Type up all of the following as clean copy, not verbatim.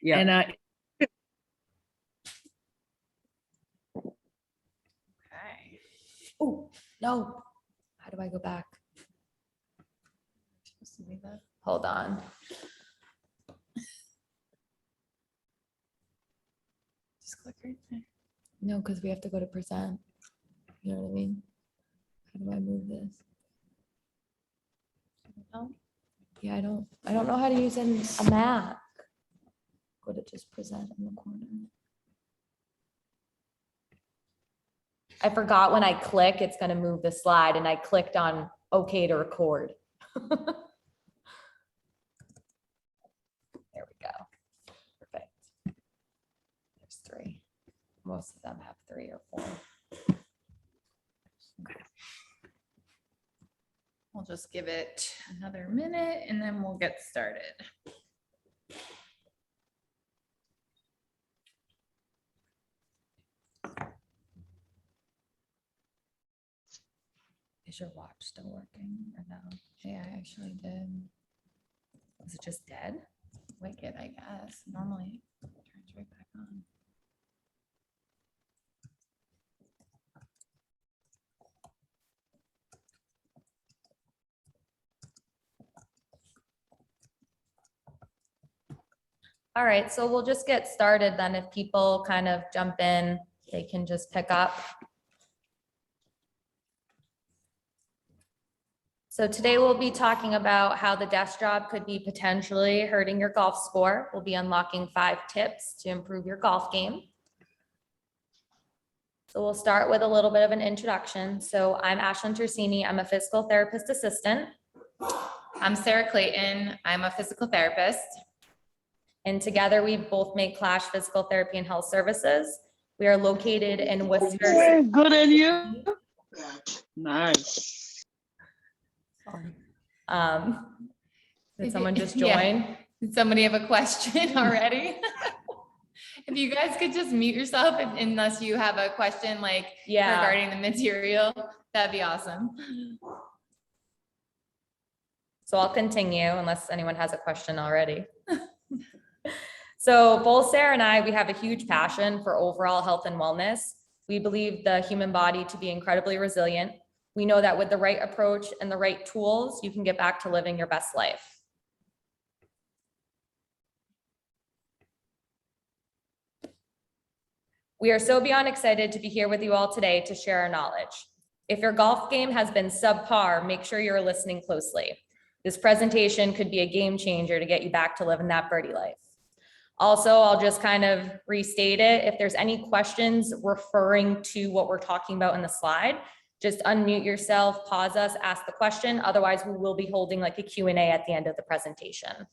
Yeah. And Okay. Oh, no. How do I go back? Supposed to be the- Hold on. Just click right there. No, because we have to go to present. You know what I mean? How do I move this? No? Yeah, I don't know how to use a Mac. Go to just present in the corner. I forgot when I click, it's gonna move the slide and I clicked on OK to record. There we go. Perfect. There's 3. Most of them have 3 or 4. We'll just give it another minute and then we'll get started. Is your watch still working or no? Yeah, I actually did. Was it just dead? Wicked, I guess. Normally it turns right back on. All right, so we'll just get started then. If people kind of jump in, they can just pick up. So today we'll be talking about how the desk job could be potentially hurting your golf score. We'll be unlocking 5 tips to improve your golf game. So we'll start with a little bit of an introduction. So I'm Ashlyn Tersini. I'm a physical therapist assistant. I'm Sarah Clayton. I'm a physical therapist. And together we both make Clash Physical Therapy and Health Services. We are located in Worcester. Hey, good on you. Nice. Did someone just Yeah. join? Did somebody have a question already? If you guys could just mute yourself unless you have a question like Yeah. regarding the material, that'd be awesome. So I'll continue unless anyone has a question already. So both Sarah and I, we have a huge passion for overall health and wellness. We believe the human body to be incredibly resilient. We know that with the right approach and the right tools, you can get back to living your best life. We are so beyond excited to be here with you all today to share our knowledge. If your golf game has been subpar, make sure you're listening closely. This presentation could be a game changer to get you back to living that birdie life. Also, I'll just kind of restate it. If there's any questions referring to what we're talking about in the slide, just unmute yourself, pause us, ask the question. Otherwise, we will be holding like a Q&A at the end of the presentation.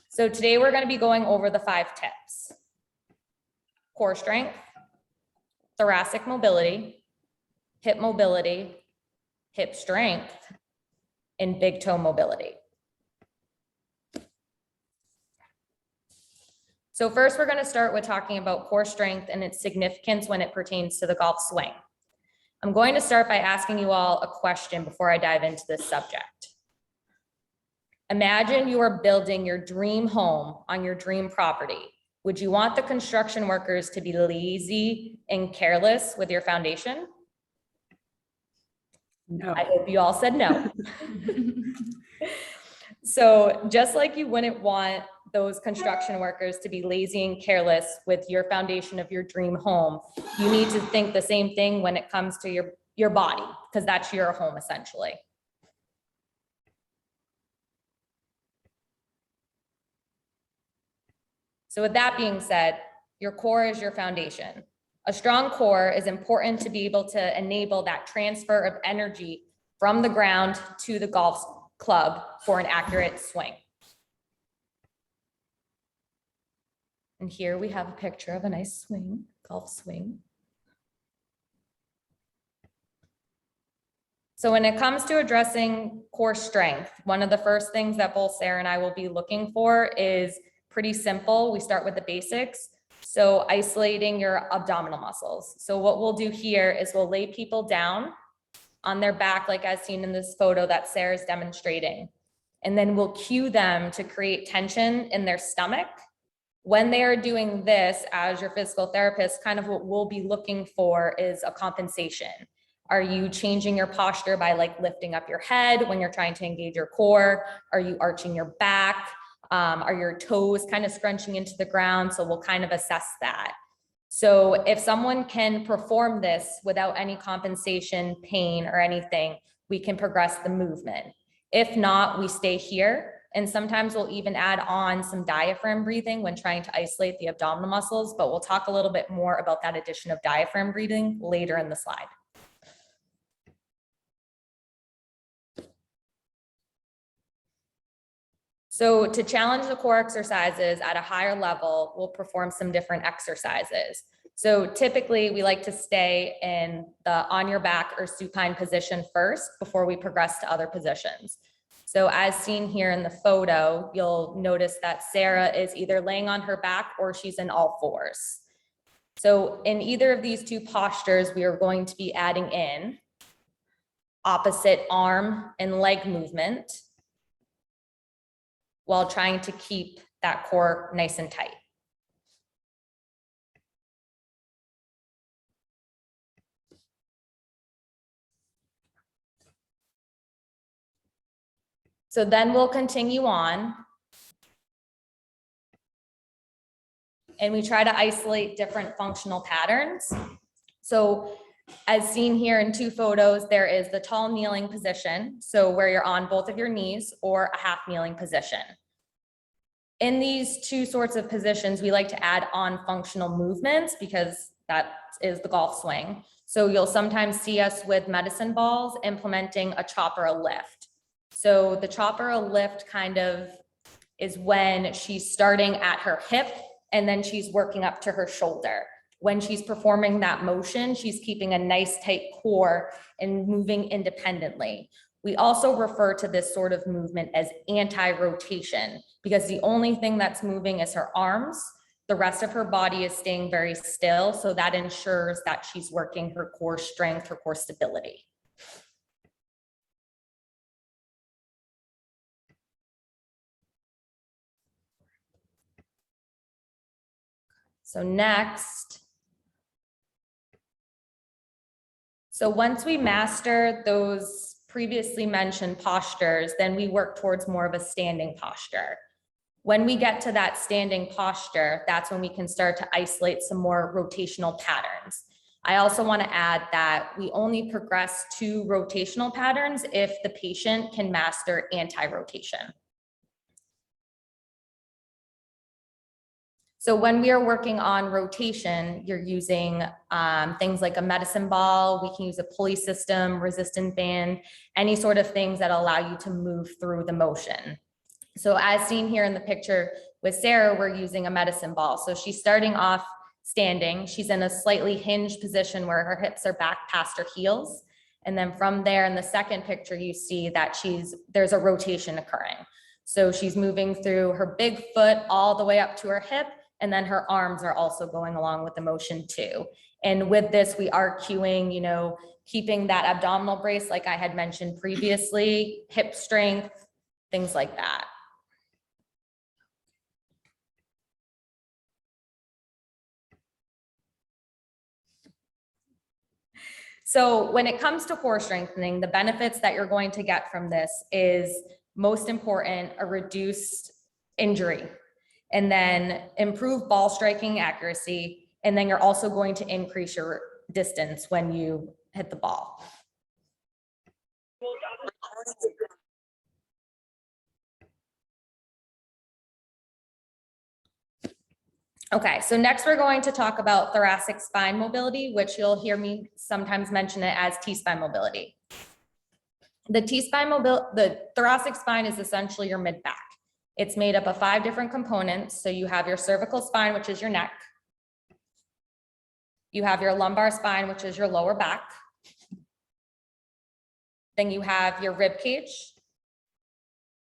So today we're going to be going over the 5 tips: core strength, thoracic mobility, hip mobility, hip strength, and big toe mobility. So first, we're going to start with talking about core strength and its significance when it pertains to the golf swing. I'm going to start by asking you all a question before I dive into this subject. Imagine you are building your dream home on your dream property. Would you want the construction workers to be lazy and careless with your foundation? No. I hope you all said no. So just like you wouldn't want those construction workers to be lazy and careless with your foundation of your dream home, you need to think the same thing when it comes to your body, because that's your home essentially. So with that being said, your core is your foundation. A strong core is important to be able to enable that transfer of energy from the ground to the golf club for an accurate swing. And here we have a picture of a nice swing, golf swing. So when it comes to addressing core strength, one of the first things that both Sarah and I will be looking for is pretty simple. We start with the basics. So isolating your abdominal muscles. So what we'll do here is we'll lay people down on their back, like as seen in this photo that Sarah's demonstrating. And then we'll cue them to create tension in their stomach. When they are doing this, as your physical therapist, kind of what we'll be looking for is a compensation. Are you changing your posture by like lifting up your head when you're trying to engage your core? Are you arching your back? Are your toes kind of scrunching into the ground? So we'll kind of assess that. So if someone can perform this without any compensation, pain, or anything, we can progress the movement. If not, we stay here. And sometimes we'll even add on some diaphragm breathing when trying to isolate the abdominal muscles, but we'll talk a little bit more about that addition of diaphragm breathing later in the slide. So to challenge the core exercises at a higher level, we'll perform some different exercises. So typically we like to stay in the on your back or supine position first before we progress to other positions. So as seen here in the photo, you'll notice that Sarah is either laying on her back or she's in all fours. So in either of these two postures, we are going to be adding in opposite arm and leg movement while trying to keep that core nice and tight. So then we'll continue on. And we try to isolate different functional patterns. So as seen here in two photos, there is the tall kneeling position. So where you're on both of your knees, or a half kneeling position. In these two sorts of positions, we like to add on functional movements because that is the golf swing. So you'll sometimes see us with medicine balls implementing a chop or a lift. So the chop or a lift kind of is when she's starting at her hip and then she's working up to her shoulder. When she's performing that motion, she's keeping a nice tight core and moving independently. We also refer to this sort of movement as anti-rotation because the only thing that's moving is her arms. The rest of her body is staying very still. So that ensures that she's working her core strength, her core stability. So next, so once we master those previously mentioned postures, then we work towards more of a standing posture. When we get to that standing posture, that's when we can start to isolate some more rotational patterns. I also want to add that we only progress to rotational patterns if the patient can master anti-rotation. So when we are working on rotation, you're using things like a medicine ball. We can use a pulley system, resistance band, any sort of things that allow you to move through the motion. So as seen here in the picture with Sarah, we're using a medicine ball. So she's starting off standing. She's in a slightly hinged position where her hips are back past her heels. And then from there in the second picture, you see that there's a rotation occurring. So she's moving through her big foot all the way up to her hip. And then her arms are also going along with the motion too. And with this, we are cueing, keeping that abdominal brace, like I had mentioned previously, hip strength, things like that. So when it comes to core strengthening, the benefits that you're going to get from this is most important, a reduced injury. And then improve ball striking accuracy. And then you're also going to increase your distance when you hit the ball. Okay, so next we're going to talk about thoracic spine mobility, which you'll hear me sometimes mention it as T-spine mobility. The thoracic spine is essentially your mid-back. It's made up of 5 different components. So you have your cervical spine, which is your neck. You have your lumbar spine, which is your lower back. Then you have your rib cage.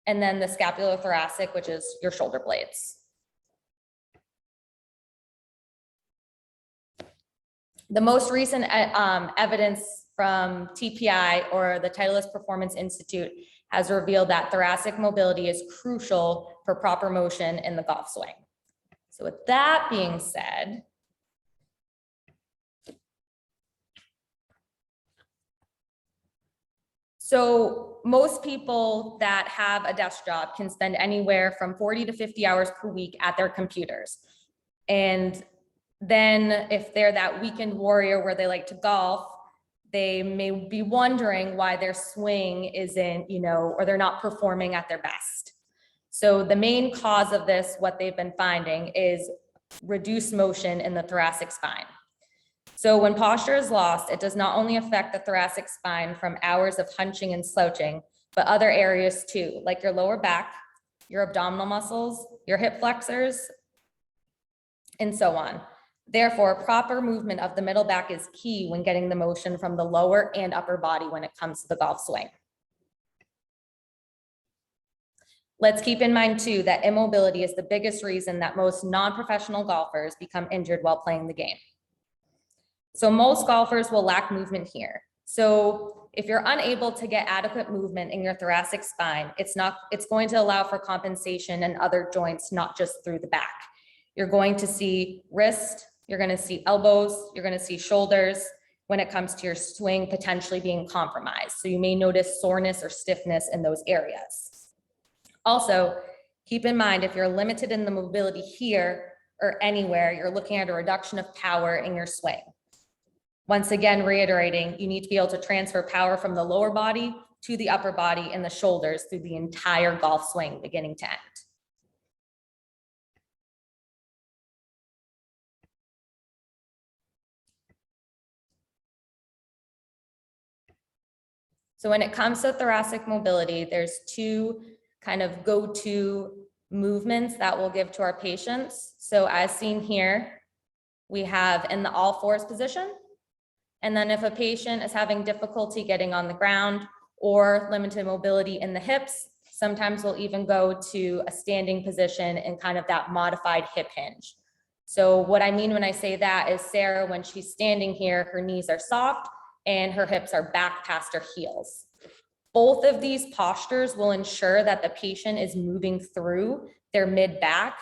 And then the scapulothoracic, which is your shoulder blades. The most recent evidence from TPI or the Titleist Performance Institute has revealed that thoracic mobility is crucial for proper motion in the golf swing. So with that being said, so most people that have a desk job can spend anywhere from 40 to 50 hours per week at their computers. And then if they're that weekend warrior where they like to golf, they may be wondering why their swing isn't, or they're not performing at their best. So the main cause of this, what they've been finding, is reduced motion in the thoracic spine. So when posture is lost, it does not only affect the thoracic spine from hours of hunching and slouching, but other areas too, like your lower back, your abdominal muscles, your hip flexors, and so on. Therefore, proper movement of the middle back is key when getting the motion from the lower and upper body when it comes to the golf swing. Let's keep in mind too that immobility is the biggest reason that most non-professional golfers become injured while playing the game. So most golfers will lack movement here. So if you're unable to get adequate movement in your thoracic spine, it's going to allow for compensation in other joints, not just through the back. You're going to see wrist, you're going to see elbows, you're going to see shoulders when it comes to your swing potentially being compromised. So you may notice soreness or stiffness in those areas. Also, keep in mind, if you're limited in the mobility here or anywhere, you're looking at a reduction of power in your swing. Once again, reiterating, you need to be able to transfer power from the lower body to the upper body and the shoulders through the entire golf swing, beginning to end. So when it comes to thoracic mobility, there's two kind of go-to movements that we'll give to our patients. So as seen here, we have in the all fours position. And then if a patient is having difficulty getting on the ground or limited mobility in the hips, sometimes we'll even go to a standing position and kind of that modified hip hinge. So what I mean when I say that is Sarah, when she's standing here, her knees are soft and her hips are back past her heels. Both of these postures will ensure that the patient is moving through their mid back,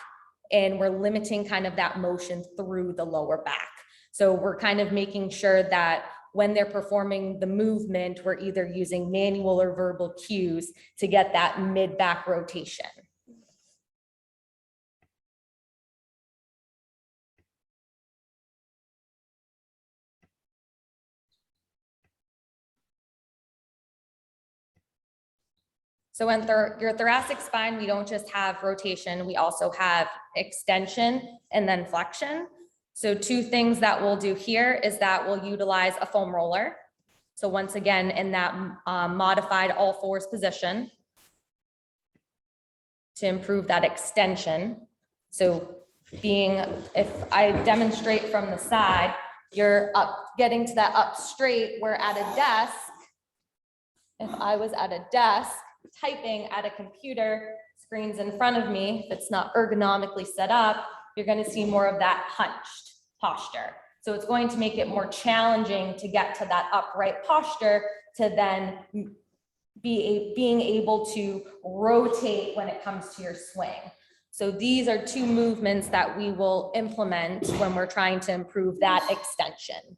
and we're limiting kind of that motion through the lower back. So we're kind of making sure that when they're performing the movement, we're either using manual or verbal cues to get that mid back rotation. So in your thoracic spine, we don't just have rotation, we also have extension and then flexion. So two things that we'll do here is that we'll utilize a foam roller. So once again, in that modified all fours position to improve that extension. So if I demonstrate from the side, you're getting to that up straight, where at a desk, if I was at a desk, typing at a computer, screens in front of me, if it's not ergonomically set up, you're going to see more of that hunched posture. So it's going to make it more challenging to get to that upright posture to then being able to rotate when it comes to your swing. So these are two movements that we will implement when we're trying to improve that extension.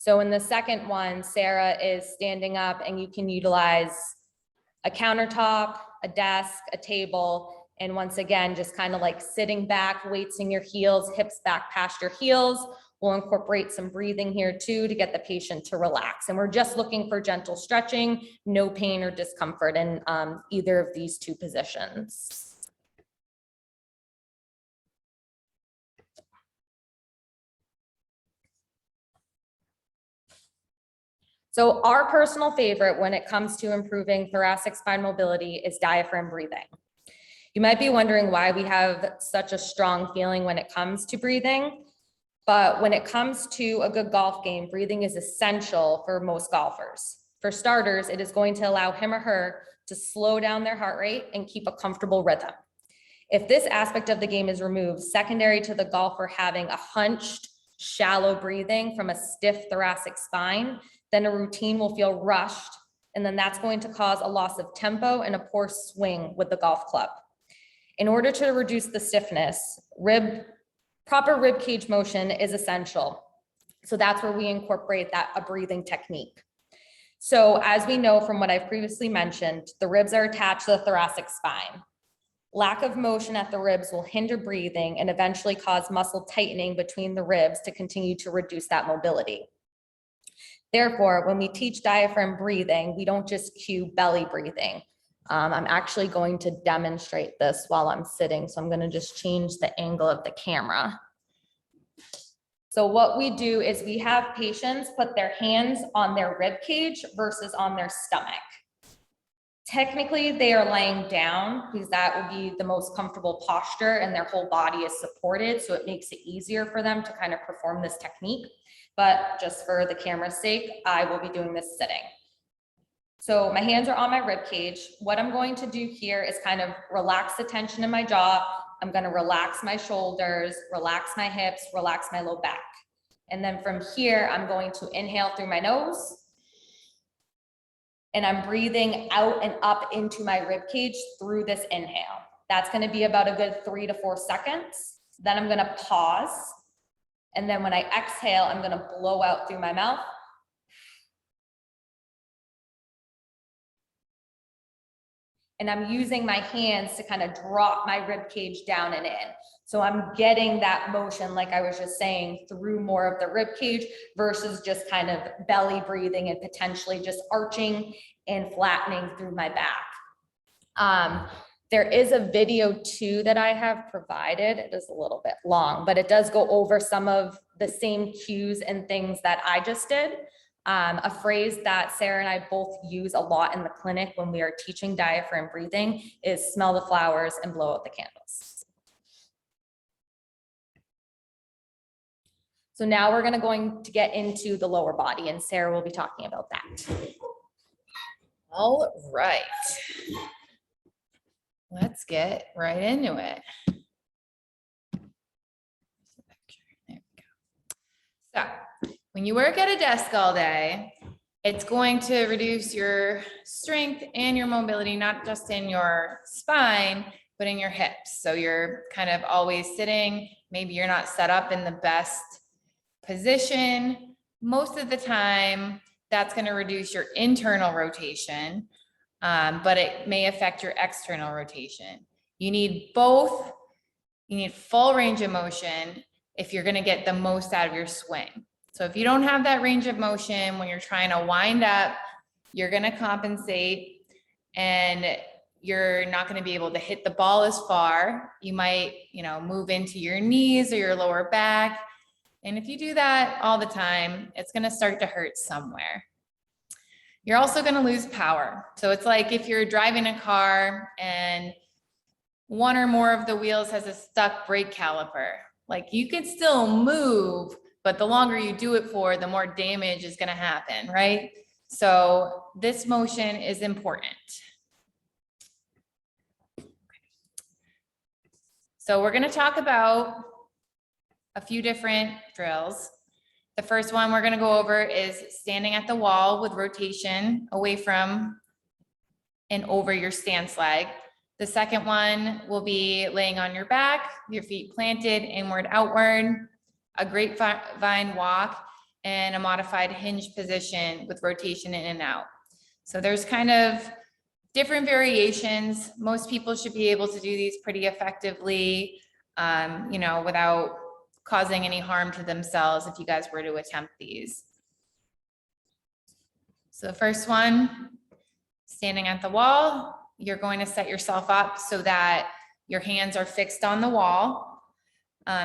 So in the second one, Sarah is standing up, and you can utilize a countertop, a desk, a table, and once again, just kind of like sitting back, weights in your heels, hips back past your heels. We'll incorporate some breathing here too to get the patient to relax. And we're just looking for gentle stretching, no pain or discomfort in either of these two positions. So our personal favorite when it comes to improving thoracic spine mobility is diaphragm breathing. You might be wondering why we have such a strong feeling when it comes to breathing, but when it comes to a good golf game, breathing is essential for most golfers. For starters, it is going to allow him or her to slow down their heart rate and keep a comfortable rhythm. If this aspect of the game is removed, secondary to the golfer having a hunched, shallow breathing from a stiff thoracic spine, then a routine will feel rushed, and then that's going to cause a loss of tempo and a poor swing with the golf club. In order to reduce the stiffness, proper rib cage motion is essential. So that's where we incorporate a breathing technique. So as we know from what I've previously mentioned, the ribs are attached to the thoracic spine. Lack of motion at the ribs will hinder breathing and eventually cause muscle tightening between the ribs to continue to reduce that mobility. Therefore, when we teach diaphragm breathing, we don't just cue belly breathing. I'm actually going to demonstrate this while I'm sitting. So I'm going to just change the angle of the camera. So what we do is we have patients put their hands on their rib cage versus on their stomach. Technically, they are laying down because that would be the most comfortable posture and their whole body is supported. So it makes it easier for them to kind of perform this technique. But just for the camera's sake, I will be doing this sitting. So my hands are on my rib cage. What I'm going to do here is kind of relax the tension in my jaw. I'm going to relax my shoulders, relax my hips, relax my low back. And then from here, I'm going to inhale through my nose. And I'm breathing out and up into my rib cage through this inhale. That's going to be about a good 3 to 4 seconds. Then I'm going to pause. And then when I exhale, I'm going to blow out through my mouth. And I'm using my hands to kind of drop my rib cage down and in. So I'm getting that motion, like I was just saying, through more of the rib cage versus just kind of belly breathing and potentially just arching and flattening through my back. There is a video too that I have provided. It is a little bit long, but it does go over some of the same cues and things that I just did. A phrase that Sarah and I both use a lot in the clinic when we are teaching diaphragm breathing is smell the flowers and blow out the candles. So now we're going to get into the lower body, and Sarah will be talking about that. All right. Let's get right into it. There we go. So when you work at a desk all day, it's going to reduce your strength and your mobility, not just in your spine, but in your hips. So you're kind of always sitting. Maybe you're not set up in the best position. Most of the time, that's going to reduce your internal rotation, but it may affect your external rotation. You need both. You need full range of motion if you're going to get the most out of your swing. So if you don't have that range of motion when you're trying to wind up, you're going to compensate and you're not going to be able to hit the ball as far. You might, move into your knees or your lower back. And if you do that all the time, it's going to start to hurt somewhere. You're also going to lose power. So it's like if you're driving a car and one or more of the wheels has a stuck brake caliper, like you can still move, but the longer you do it for, the more damage is going to happen, right? So this motion is important. So we're going to talk about a few different drills. The first one we're going to go over is standing at the wall with rotation away from and over your stance leg. The second one will be laying on your back, your feet planted inward, outward, a grapevine walk, and a modified hinge position with rotation in and out. So there's kind of different variations. Most people should be able to do these pretty effectively, without causing any harm to themselves if you guys were to attempt these. So the first one, standing at the wall, you're going to set yourself up so that your hands are fixed on the wall.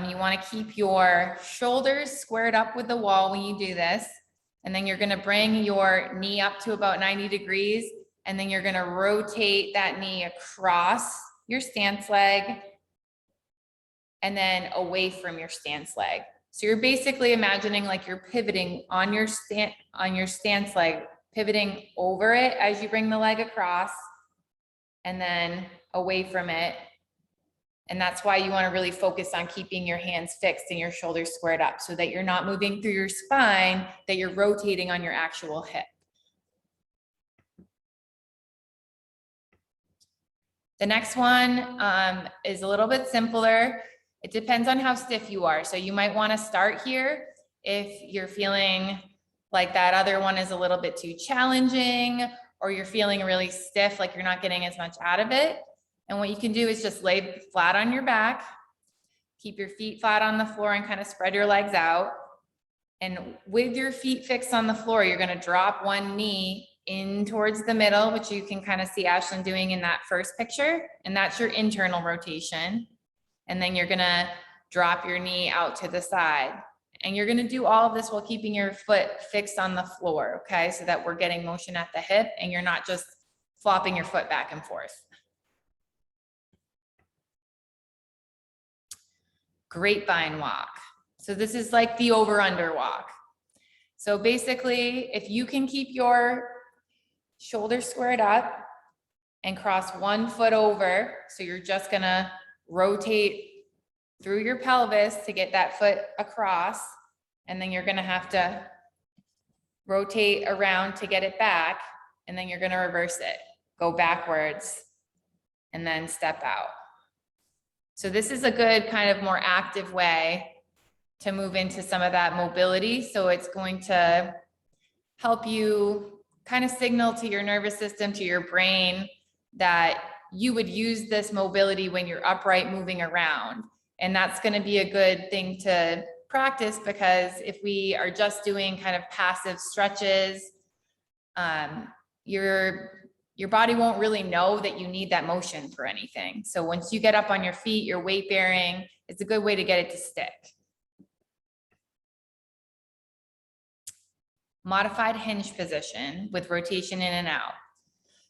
You want to keep your shoulders squared up with the wall when you do this. And then you're going to bring your knee up to about 90 degrees. And then you're going to rotate that knee across your stance leg and then away from your stance leg. So you're basically imagining like you're pivoting on your stance leg, pivoting over it as you bring the leg across and then away from it And that's why you want to really focus on keeping your hands fixed and your shoulders squared up so that you're not moving through your spine, that you're rotating on your actual hip. The next one is a little bit simpler. It depends on how stiff you are. So you might want to start here if you're feeling like that other one is a little bit too challenging, or you're feeling really stiff, like you're not getting as much out of it. And what you can do is just lay flat on your back, keep your feet flat on the floor and kind of spread your legs out. And with your feet fixed on the floor, you're going to drop one knee in towards the middle, which you can kind of see Ashlyn doing in that first picture. And that's your internal rotation. And then you're going to drop your knee out to the side. And you're going to do all of this while keeping your foot fixed on the floor, okay? So that we're getting motion at the hip and you're not just flopping your foot back and forth. Grapevine walk. So this is like the over-under walk. So basically, if you can keep your shoulders squared up and cross one foot over, so you're just gonna rotate through your pelvis to get that foot across, and then you're gonna have to rotate around to get it back, and then you're gonna reverse it, go backwards, and then step out. So this is a good kind of more active way to move into some of that mobility. So it's going to help you kind of signal to your nervous system, to your brain, that you would use this mobility when you're upright moving around. And that's going to be a good thing to practice, because if we are just doing kind of passive stretches, your body won't really know that you need that motion for anything. So once you get up on your feet, you're weight bearing, it's a good way to get it to stick. Modified hinge position with rotation in and out.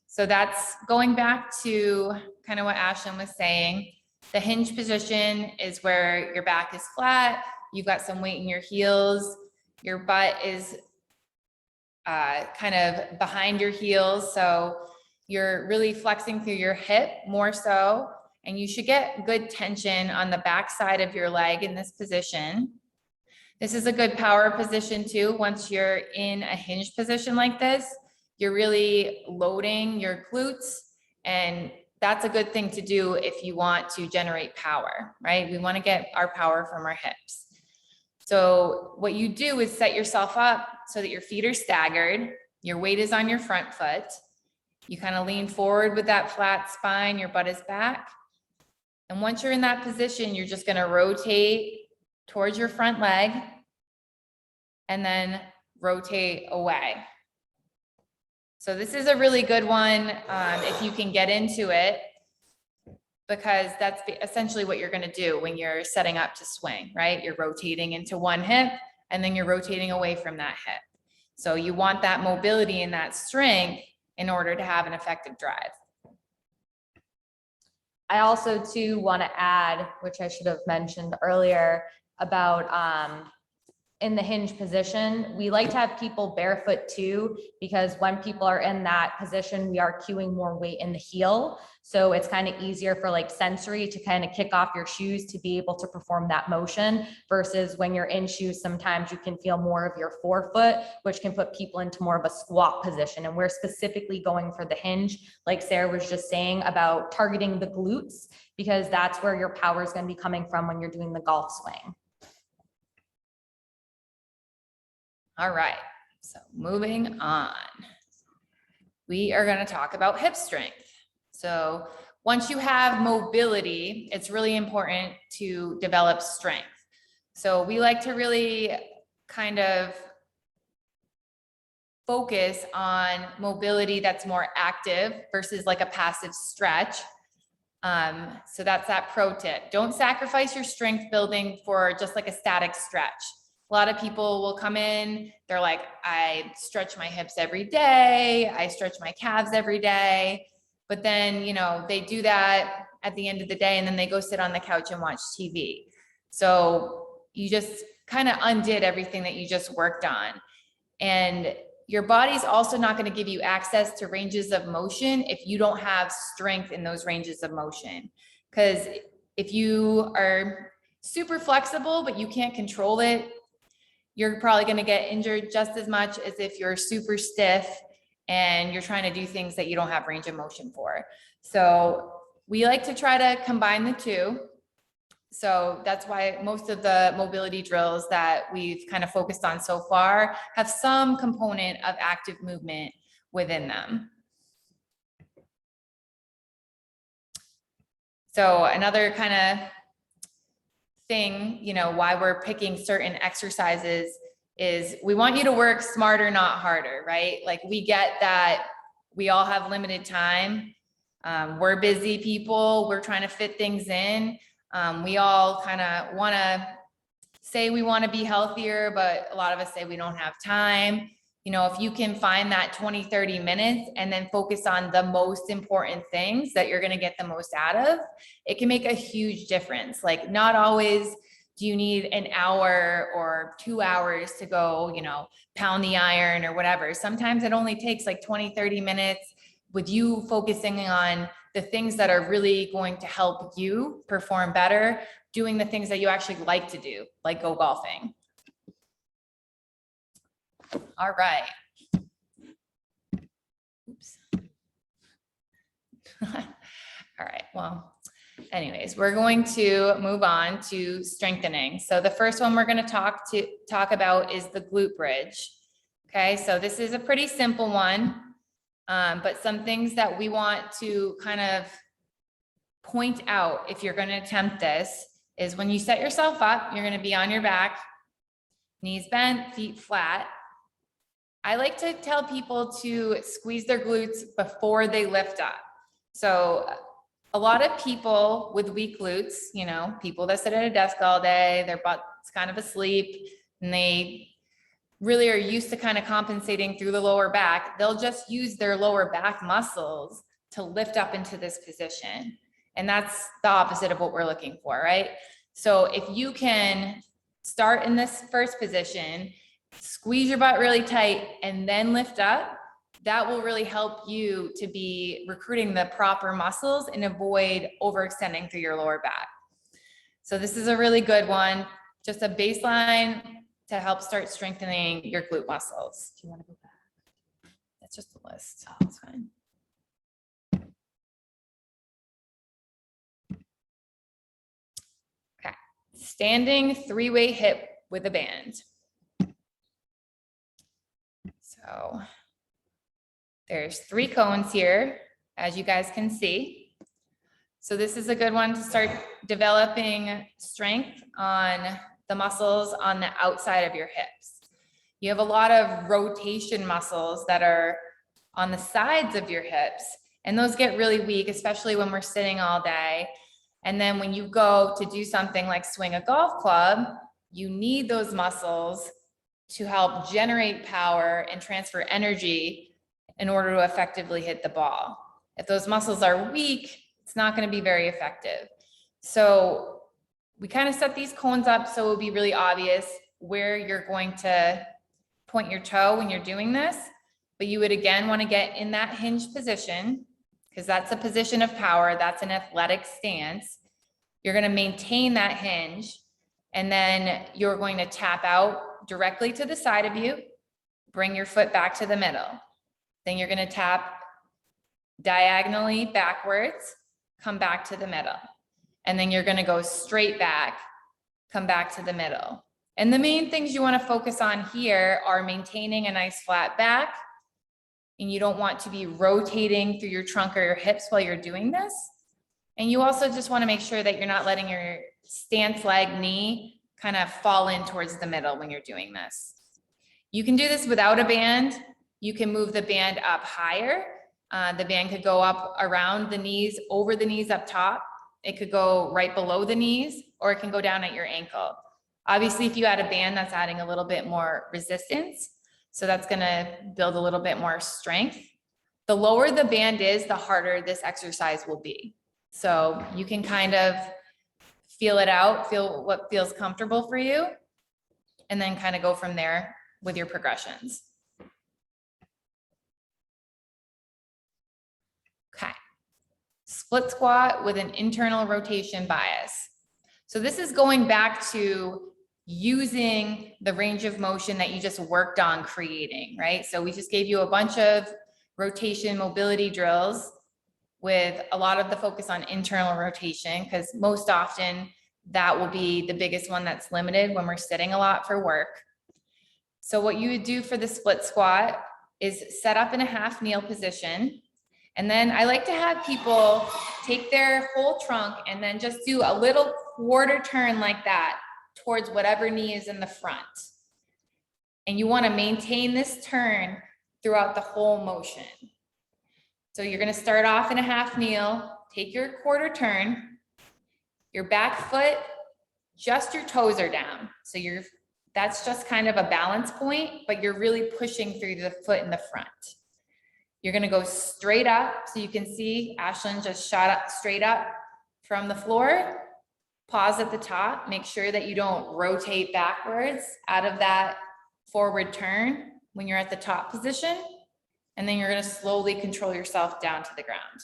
So that's going back to kind of what Ashlyn was saying. The hinge position is where your back is flat, you've got some weight in your heels, your butt is kind of behind your heels. So you're really flexing through your hip more so, and you should get good tension on the back side of your leg in this position. This is a good power position too. Once you're in a hinge position like this, you're really loading your glutes, and that's a good thing to do if you want to generate power, right? We want to get our power from our hips. So what you do is set yourself up so that your feet are staggered, your weight is on your front foot, you kind of lean forward with that flat spine, your butt is back. And once you're in that position, you're just going to rotate towards your front leg and then rotate away. So this is a really good one if you can get into it, because that's essentially what you're going to do when you're setting up to swing, right? You're rotating into one hip and then you're rotating away from that hip. So you want that mobility and that strength in order to have an effective drive. I also too want to add, which I should have mentioned earlier, about in the hinge position, we like to have people barefoot too, because when people are in that position, we are cueing more weight in the heel. So it's kind of easier for like sensory to kind of kick off your shoes to be able to perform that motion, versus when you're in shoes, sometimes you can feel more of your forefoot, which can put people into more of a squat position. And we're specifically going for the hinge, like Sarah was just saying, about targeting the glutes, because that's where your power is going to be coming from when you're doing the golf swing. All right, so moving on. We are going to talk about hip strength. So once you have mobility, it's really important to develop strength. So we like to really kind of focus on mobility that's more active versus like a passive stretch. So that's that pro tip. Don't sacrifice your strength building for just like a static stretch. A lot of people will come in, they're like, I stretch my hips every day, I stretch my calves every day, but then, you know, they do that at the end of the day and then they go sit on the couch and watch TV. So you just kind of undid everything that you just worked on. And your body's also not going to give you access to ranges of motion if you don't have strength in those ranges of motion. Because if you are super flexible, but you can't control it, you're probably going to get injured just as much as if you're super stiff and you're trying to do things that you don't have range of motion for. So we like to try to combine the two. So that's why most of the mobility drills that we've kind of focused on so far have some component of active movement within them. So another kind of thing, you know, why we're picking certain exercises is we want you to work smarter, not harder, right? Like we get that we all have limited time. We're busy people. We're trying to fit things in. We all kind of want to say we want to be healthier, but a lot of us say we don't have time. You know, if you can find that 20, 30 minutes and then focus on the most important things that you're going to get the most out of, it can make a huge difference. Like not always do you need an hour or 2 hours to go, you know, pound the iron or whatever. Sometimes it only takes like 20, 30 minutes with you focusing on the things that are really going to help you perform better, doing the things that you actually like to do, like go golfing. All right. Oops. All right, well, anyways, we're going to move on to strengthening. So the first one we're going to talk about is the glute bridge. Okay, so this is a pretty simple one, but some things that we want to kind of point out if you're going to attempt this is when you set yourself up, you're going to be on your back, knees bent, feet flat. I like to tell people to squeeze their glutes before they lift up. So a lot of people with weak glutes, you know, people that sit at a desk all day, their butt's kind of asleep, and they really are used to kind of compensating through the lower back. They'll just use their lower back muscles to lift up into this position. And that's the opposite of what we're looking for, right? So if you can start in this first position, squeeze your butt really tight and then lift up, that will really help you to be recruiting the proper muscles and avoid overextending through your lower back. So this is a really good one, just a baseline to help start strengthening your glute muscles. Do you want to go back? That's just a list. Oh, that's fine. Okay, standing three-way hip with a band. So there's 3 cones here, as you guys can see. So this is a good one to start developing strength on the muscles on the outside of your hips. You have a lot of rotation muscles that are on the sides of your hips, and those get really weak, especially when we're sitting all day. And then when you go to do something like swing a golf club, you need those muscles to help generate power and transfer energy in order to effectively hit the ball. If those muscles are weak, it's not going to be very effective. So we kind of set these cones up so it'll be really obvious where you're going to point your toe when you're doing this. But you would again want to get in that hinge position because that's a position of power. That's an athletic stance. You're going to maintain that hinge, and then you're going to tap out directly to the side of you, bring your foot back to the middle. Then you're going to tap diagonally backwards, come back to the middle. And then you're going to go straight back, come back to the middle. And the main things you want to focus on here are maintaining a nice flat back. And you don't want to be rotating through your trunk or your hips while you're doing this. And you also just want to make sure that you're not letting your stance leg knee kind of fall in towards the middle when you're doing this. You can do this without a band. You can move the band up higher. The band could go up around the knees, over the knees up top. It could go right below the knees, or it can go down at your ankle. Obviously, if you add a band, that's adding a little bit more resistance. So that's going to build a little bit more strength. The lower the band is, the harder this exercise will be. So you can kind of feel it out, feel what feels comfortable for you, and then kind of go from there with your progressions. Okay. split squat with an internal rotation bias. So this is going back to using the range of motion that you just worked on creating, right? So we just gave you a bunch of rotation mobility drills with a lot of the focus on internal rotation, because most often that will be the biggest one that's limited when we're sitting a lot for work. So what you would do for the split squat is set up in a half kneel position. And then I like to have people take their whole trunk and then just do a little quarter turn like that towards whatever knee is in the front. And you want to maintain this turn throughout the whole motion. So you're going to start off in a half kneel, take your quarter turn, your back foot, just your toes are down. So that's just kind of a balance point, but you're really pushing through the foot in the front. You're going to go straight up. So you can see Ashlyn just shot up straight up from the floor. Pause at the top. Make sure that you don't rotate backwards out of that forward turn when you're at the top position. And then you're going to slowly control yourself down to the ground.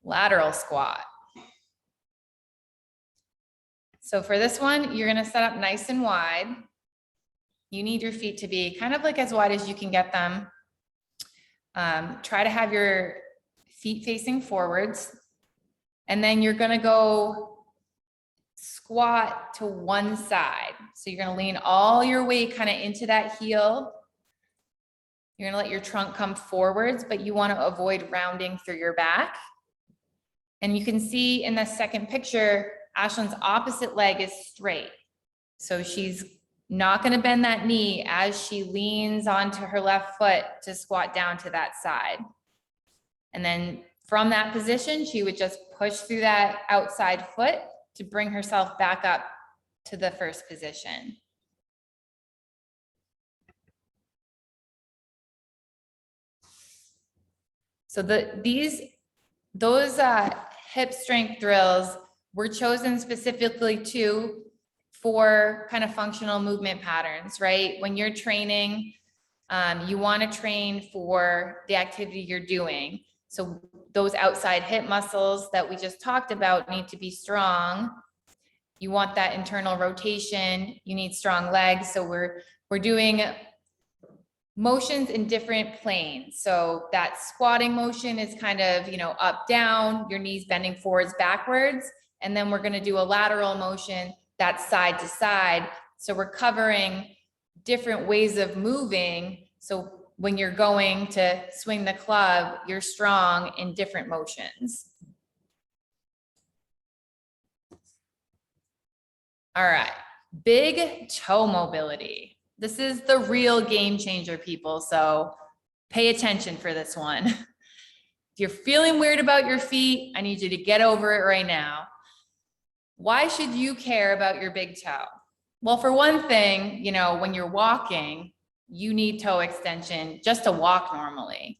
Lateral squat. So for this one, you're going to set up nice and wide. You need your feet to be kind of like as wide as you can get them. Try to have your feet facing forwards. And then you're going to go squat to one side. So you're going to lean all your weight kind of into that heel. You're going to let your trunk come forwards, but you want to avoid rounding through your back. And you can see in the second picture, Ashlyn's opposite leg is straight. So she's not going to bend that knee as she leans onto her left foot to squat down to that side. And then from that position, she would just push through that outside foot to bring herself back up to the first position. So those hip strength drills were chosen specifically for kind of functional movement patterns, right? When you're training, you want to train for the activity you're doing. So those outside hip muscles that we just talked about need to be strong. You want that internal rotation. You need strong legs. So we're doing motions in different planes. So that squatting motion is kind of, up, down, your knees bending forwards, backwards. And then we're going to do a lateral motion that's side to side. So we're covering different ways of moving. So when you're going to swing the club, you're strong in different motions. All right, big toe mobility. This is the real game changer, people. So pay attention for this one. If you're feeling weird about your feet, I need you to get over it right now. Why should you care about your big toe? Well, for one thing, when you're walking, you need toe extension just to walk normally.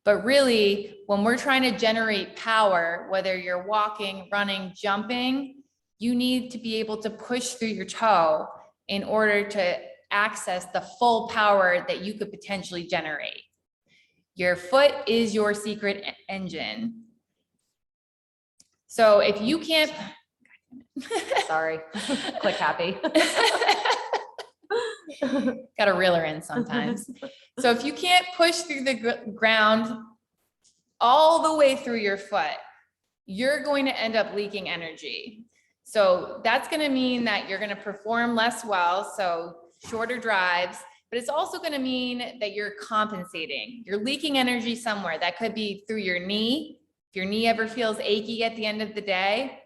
But really, when we're trying to generate power, whether you're walking, running, jumping, you need to be able to push through your toe in order to access the full power that you could potentially generate. Your foot is your secret engine. So if you can't, Sorry, click happy. got to reel her in sometimes. So if you can't push through the ground all the way through your foot, you're going to end up leaking energy. So that's going to mean that you're going to perform less well. So shorter drives, but it's also going to mean that you're compensating. You're leaking energy somewhere. That could be through your knee. If your knee ever feels achy at the end of the day,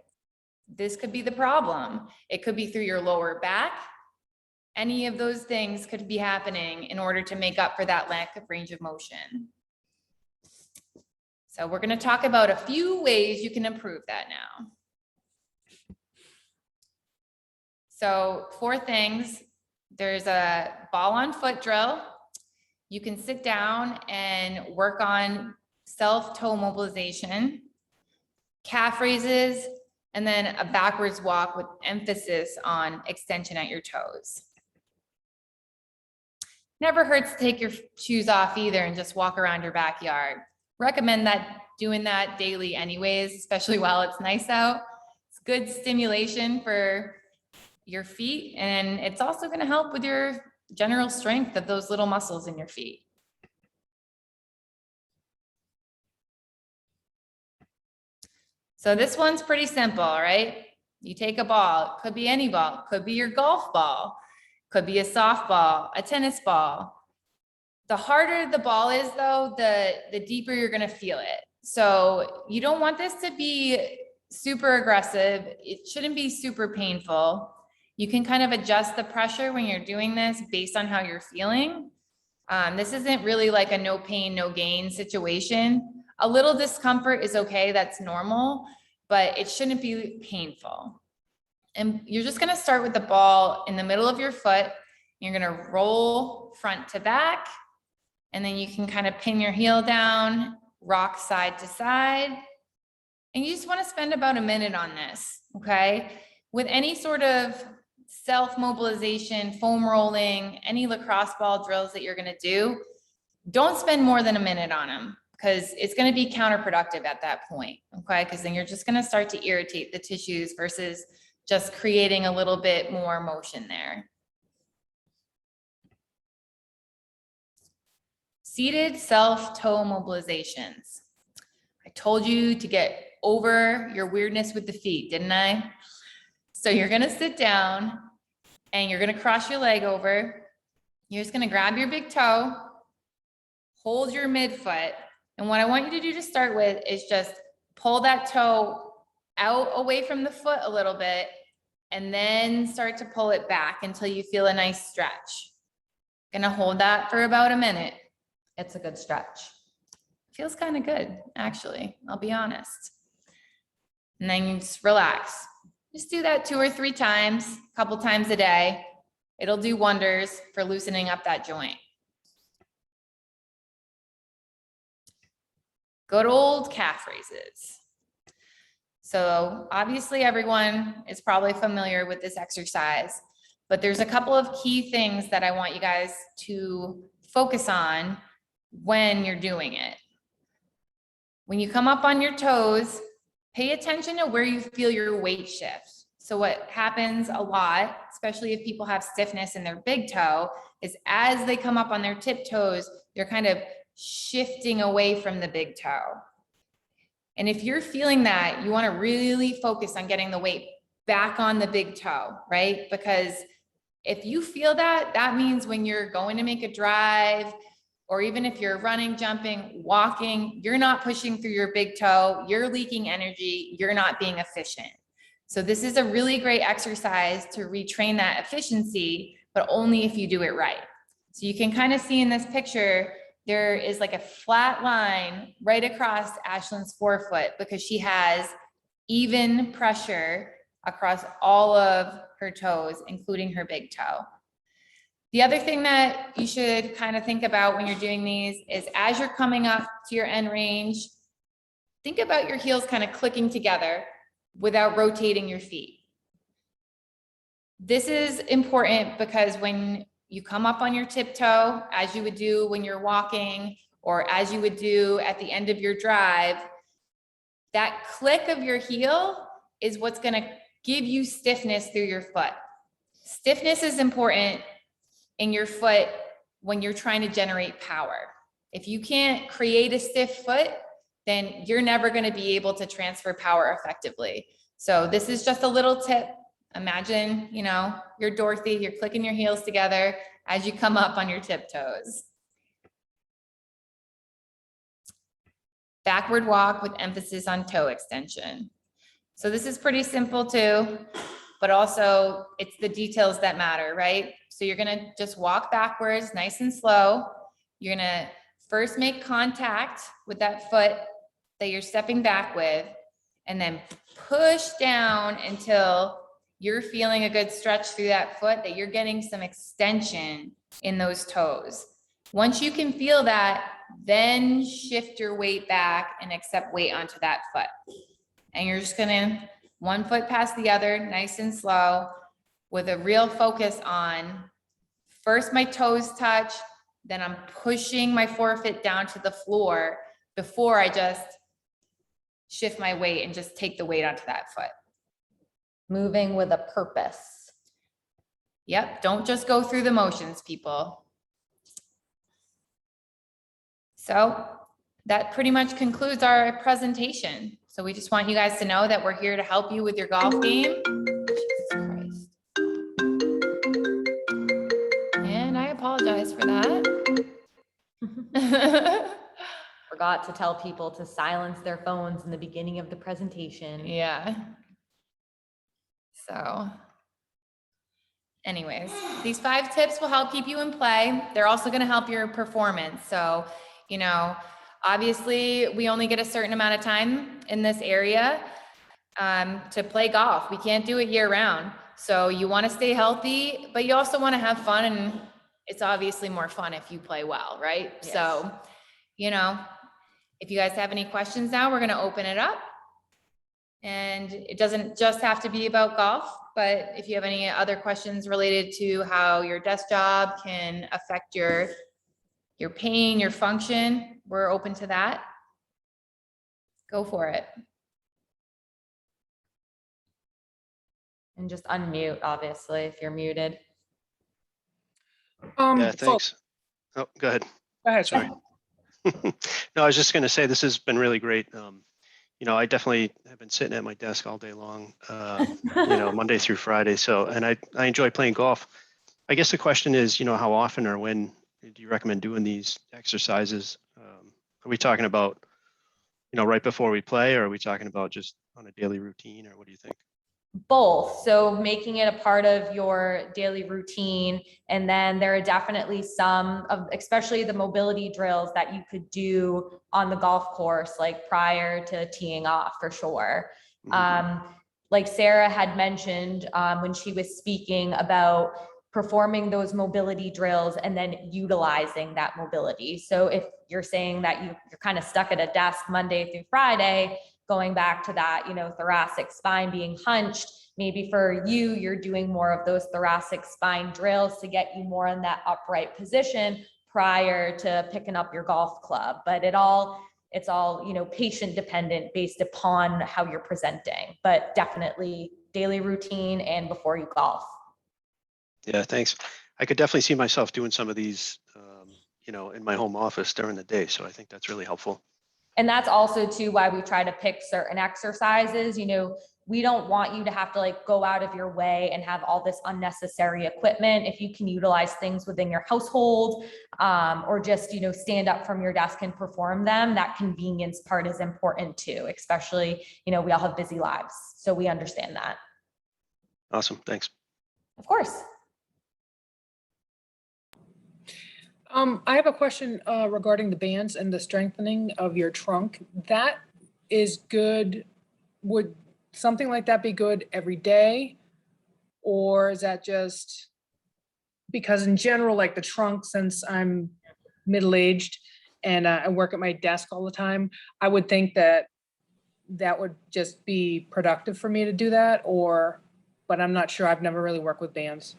this could be the problem. It could be through your lower back. Any of those things could be happening in order to make up for that lack of range of motion. So we're going to talk about a few ways you can improve that now. So 4 things. There's a ball on foot drill. You can sit down and work on self toe mobilization, calf raises, and then a backwards walk with emphasis on extension at your toes. Never hurts to take your shoes off either and just walk around your backyard. Recommend that doing that daily anyways, especially while it's nice out. It's good stimulation for your feet, and it's also going to help with your general strength of those little muscles in your feet. So this one's pretty simple, right? You take a ball, it could be any ball, it could be your golf ball, could be a softball, a tennis ball. The harder the ball is though, the deeper you're gonna feel it. So you don't want this to be super aggressive. It shouldn't be super painful. You can kind of adjust the pressure when you're doing this based on how you're feeling. This isn't really like a no pain, no gain situation. A little discomfort is okay, that's normal, but it shouldn't be painful. And you're just gonna start with the ball in the middle of your foot. You're gonna roll front to back, and then you can kind of pin your heel down, rock side to side. And you just wanna spend about a minute on this, okay? With any sort of self-mobilization, foam rolling, any lacrosse ball drills that you're gonna do, don't spend more than a minute on them because it's gonna be counterproductive at that point, okay? Because then you're just gonna start to irritate the tissues versus just creating a little bit more motion there. Seated self-toe mobilizations. I told you to get over your weirdness with the feet, didn't I? So you're gonna sit down and you're gonna cross your leg over. You're just gonna grab your big toe, hold your midfoot. And what I want you to do to start with is just pull that toe out away from the foot a little bit and then start to pull it back until you feel a nice stretch. Gonna hold that for about a minute. It's a good stretch. Feels kind of good, actually, I'll be honest. And then you just relax. Just do that 2 or 3 times, a couple times a day. It'll do wonders for loosening up that joint. Good old calf raises. So obviously everyone is probably familiar with this exercise, but there's a couple of key things that I want you guys to focus on when you're doing it. When you come up on your toes, pay attention to where you feel your weight shift. So what happens a lot, especially if people have stiffness in their big toe, is as they come up on their tiptoes, they're kind of shifting away from the big toe. And if you're feeling that, you want to really focus on getting the weight back on the big toe, right? Because if you feel that, that means when you're going to make a drive, or even if you're running, jumping, walking, you're not pushing through your big toe, you're leaking energy, you're not being efficient. So this is a really great exercise to retrain that efficiency, but only if you do it right. So you can kind of see in this picture, there is like a flat line right across Ashlyn's forefoot because she has even pressure across all of her toes, including her big toe. The other thing that you should kind of think about when you're doing these is as you're coming up to your end range, think about your heels kind of clicking together without rotating your feet. This is important because when you come up on your tiptoe, as you would do when you're walking, or as you would do at the end of your drive, that click of your heel is what's gonna give you stiffness through your foot. Stiffness is important in your foot when you're trying to generate power. If you can't create a stiff foot, then you're never gonna be able to transfer power effectively. So this is just a little tip. Imagine, you know, you're Dorothy, you're clicking your heels together as you come up on your tiptoes. Backward walk with emphasis on toe extension. So this is pretty simple too, but also it's the details that matter, right? So you're gonna just walk backwards, nice and slow. You're gonna first make contact with that foot that you're stepping back with, and then push down until you're feeling a good stretch through that foot, that you're getting some extension in those toes. Once you can feel that, then shift your weight back and accept weight onto that foot. And you're just gonna one foot past the other, nice and slow, with a real focus on first my toes touch, then I'm pushing my forefoot down to the floor before I just shift my weight and just take the weight onto that foot. Moving with a purpose. Yep, don't just go through the motions, people. So that pretty much concludes our presentation. So we just want you guys to know that we're here to help you with your golf game. Jesus Christ. And I apologize for that. Forgot to tell people to silence their phones in the beginning of the presentation. Yeah. So anyways, these 5 tips will help keep you in play. They're also going to help your performance. So, you know, obviously we only get a certain amount of time in this area to play golf. We can't do it year round. So you want to stay healthy, but you also want to have fun, and it's obviously more fun if you play well, right? Yes. So, you know, if you guys have any questions now, we're going to open it up. And it doesn't just have to be about golf, but if you have any other questions related to how your desk job can affect your pain, your function, we're open to that. Go for it. And just unmute, obviously, if you're muted. Yeah, So- thanks. Oh, go ahead. Go ahead, Sorry. sorry. No, I was just going to say, this has been really great. You know, I definitely have been sitting at my desk all day long, you know, Monday through Friday. So, and I enjoy playing golf. I guess the question is, you know, how often or when do you recommend doing these exercises? Are we talking about, you know, right before we play, or are we talking about just on a daily routine, or what do you think? Both. So making it a part of your daily routine. And then there are definitely some of, especially the mobility drills that you could do on the golf course, like prior to teeing off, for sure. Mhm. Like Sarah had mentioned when she was speaking about performing those mobility drills and then utilizing that mobility. So if you're saying that you're kind of stuck at a desk Monday through Friday, going back to that, you know, thoracic spine being hunched, maybe for you, you're doing more of those thoracic spine drills to get you more in that upright position prior to picking up your golf club. But it's all, you know, patient dependent based upon how you're presenting, but definitely daily routine and before you golf. Yeah, thanks. I could definitely see myself doing some of these, you know, in my home office during the day. So I think that's really helpful. And that's also too why we try to pick certain exercises. You know, we don't want you to have to like go out of your way and have all this unnecessary equipment. If you can utilize things within your household, or just, you know, stand up from your desk and perform them, that convenience part is important too, especially, you know, we all have busy lives. So we understand that. Awesome. Thanks. Of course. I have a question regarding the bands and the strengthening of your trunk. That is good. Would something like that be good every day? Or is that just because in general, like the trunk, since I'm middle-aged and I work at my desk all the time, I would think that that would just be productive for me to do that, but I'm not sure. I've never really worked with bands.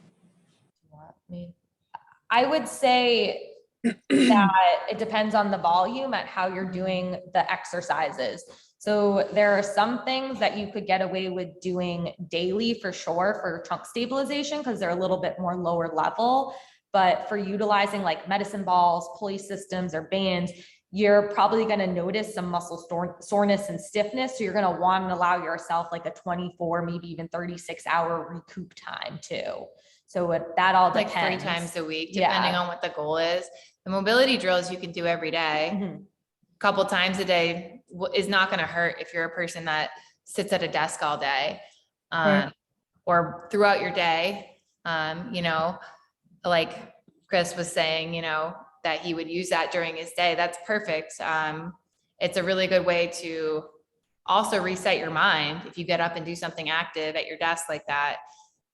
I would say that it depends on the volume at how you're doing the exercises. So there are some things that you could get away with doing daily for sure for trunk stabilization because they're a little bit more lower level. But for utilizing like medicine balls, pulley systems, or bands, you're probably going to notice some muscle soreness and stiffness. So you're going to want to allow yourself like a 24, maybe even 36-hour recoup time too. So that all Like depends. 3 times a week, Yeah. depending on what the goal is. The mobility drills you can do every day. Mhm. Couple times a day is not going to hurt if you're a person that sits at a desk all day, Right. or throughout your day. You know, like Chris was saying, you know, that he would use that during his day. That's perfect. It's a really good way to also reset your mind if you get up and do something active at your desk like that.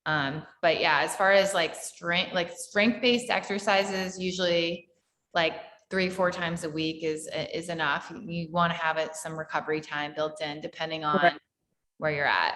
But yeah, as far as like strength-based exercises, usually like 3-4 times a week is enough. You want to have some recovery time built in depending on Right. where you're at.